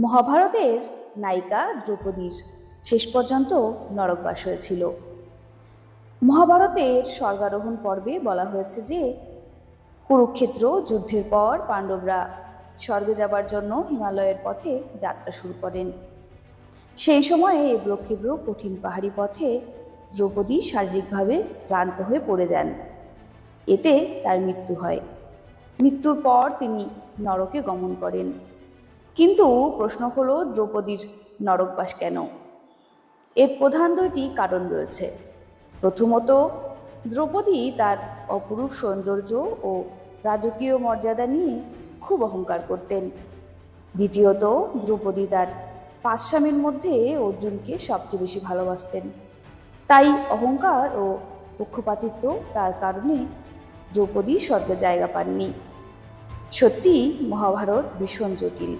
মহাভারতের নায়িকা দ্রৌপদীর শেষ পর্যন্ত নরকবাস হয়েছিল। মহাভারতের স্বর্গারোহণ পর্বে বলা হয়েছে যে কুরুক্ষেত্র যুদ্ধের পর পাণ্ডবরা স্বর্গে যাবার জন্য হিমালয়ের পথে যাত্রা শুরু করেন। সেই সময়ে এবড়ো খেবড়ো কঠিন পাহাড়ি পথে দ্রৌপদী শারীরিকভাবে ক্লান্ত হয়ে পড়ে যান। এতে তার মৃত্যু হয়। মৃত্যুর পর তিনি নরকে গমন করেন। কিন্তু প্রশ্ন হলো, দ্রৌপদীর নরকবাস কেন? এর প্রধান দুইটি কারণ রয়েছে। প্রথমত, দ্রৌপদী তার অপরূপ সৌন্দর্য ও রাজকীয় মর্যাদা নিয়ে খুব অহংকার করতেন। দ্বিতীয়ত, দ্রৌপদী তার 5 স্বামীর মধ্যে অর্জুনকে সবচেয়ে বেশি ভালোবাসতেন। তাই অহংকার ও পক্ষপাতিত্ব তার কারণে দ্রৌপদী স্বর্গে জায়গা পাননি। সত্যি মহাভারত ভীষণ জটিল।